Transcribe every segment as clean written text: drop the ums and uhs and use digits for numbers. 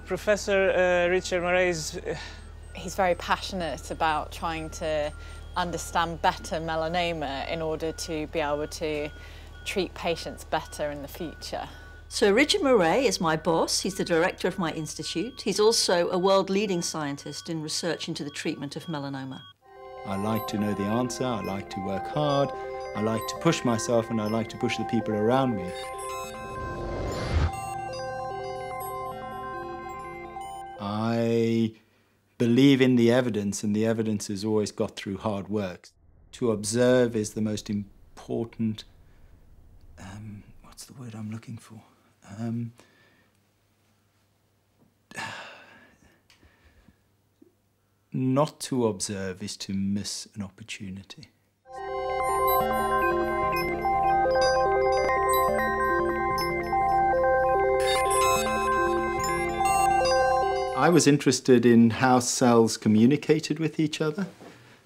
Professor Richard Marais He's very passionate about trying to understand better melanoma in order to be able to treat patients better in the future. So Richard Marais is my boss. He's the director of my institute. He's also a world-leading scientist in research into the treatment of melanoma. I like to know the answer, I like to work hard, I like to push myself, and I like to push the people around me. I believe in the evidence, and the evidence is always got through hard work. To observe is the most important, what's the word I'm looking for? Not to observe is to miss an opportunity. I was interested in how cells communicated with each other,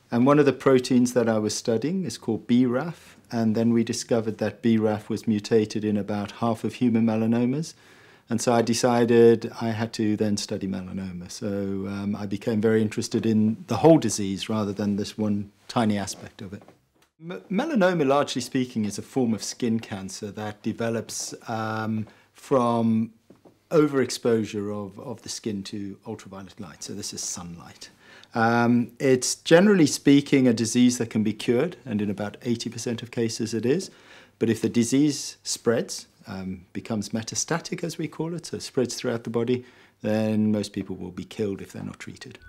and one of the proteins that I was studying is called B-RAF, and then we discovered that B-RAF was mutated in about half of human melanomas, and so I decided I had to then study melanoma. So I became very interested in the whole disease rather than this one tiny aspect of it. Melanoma, largely speaking, is a form of skin cancer that develops from overexposure of the skin to ultraviolet light, so this is sunlight. It's generally speaking a disease that can be cured, and in about 80% of cases it is. But if the disease spreads, becomes metastatic as we call it, so spreads throughout the body, then most people will be killed if they're not treated.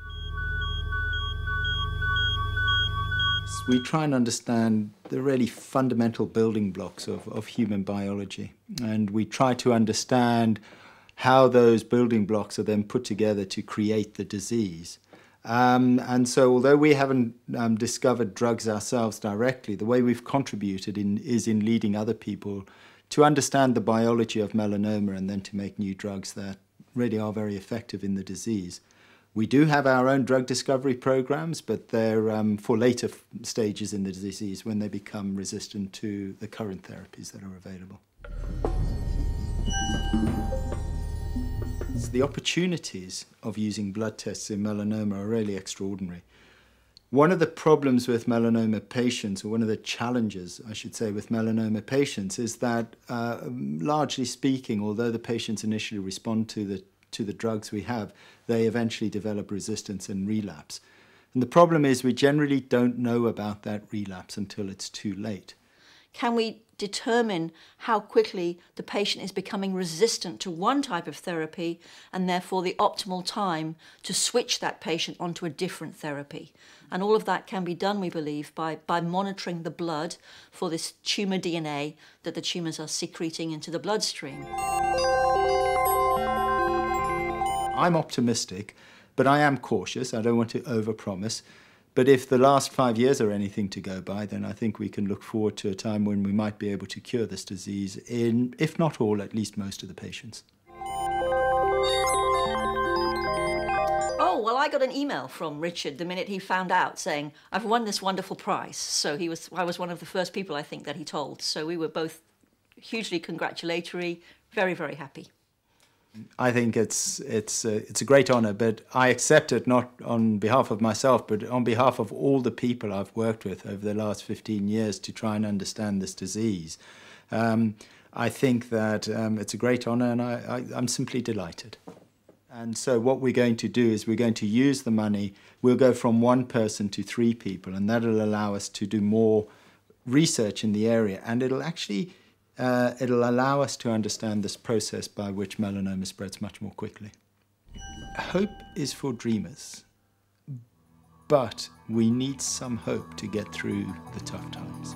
So we try and understand the really fundamental building blocks of human biology, and we try to understand how those building blocks are then put together to create the disease. And so although we haven't discovered drugs ourselves directly, the way we've contributed is in leading other people to understand the biology of melanoma and then to make new drugs that really are very effective in the disease. We do have our own drug discovery programs, but they're for later stages in the disease when they become resistant to the current therapies that are available. So the opportunities of using blood tests in melanoma are really extraordinary. One of the problems with melanoma patients, or one of the challenges, I should say, with melanoma patients is that, largely speaking, although the patients initially respond to the drugs we have, they eventually develop resistance and relapse. And the problem is we generally don't know about that relapse until it's too late. Can we determine how quickly the patient is becoming resistant to one type of therapy and therefore the optimal time to switch that patient onto a different therapy? And all of that can be done, we believe, by monitoring the blood for this tumour DNA that the tumours are secreting into the bloodstream. I'm optimistic, but I am cautious. I don't want to overpromise. But if the last 5 years are anything to go by, then I think we can look forward to a time when we might be able to cure this disease in, if not all, at least most of the patients. Oh, well, I got an email from Richard the minute he found out saying, I've won this wonderful prize. So I was one of the first people, I think, that he told. So we were both hugely congratulatory, very, very happy. I think it's a great honour, but I accept it not on behalf of myself, but on behalf of all the people I've worked with over the last 15 years to try and understand this disease. I think that it's a great honour, and I'm simply delighted. And so what we're going to do is we're going to use the money. We'll go from 1 person to 3 people, and that'll allow us to do more research in the area, and it'll actually it'll allow us to understand this process by which melanoma spreads much more quickly. Hope is for dreamers, but we need some hope to get through the tough times.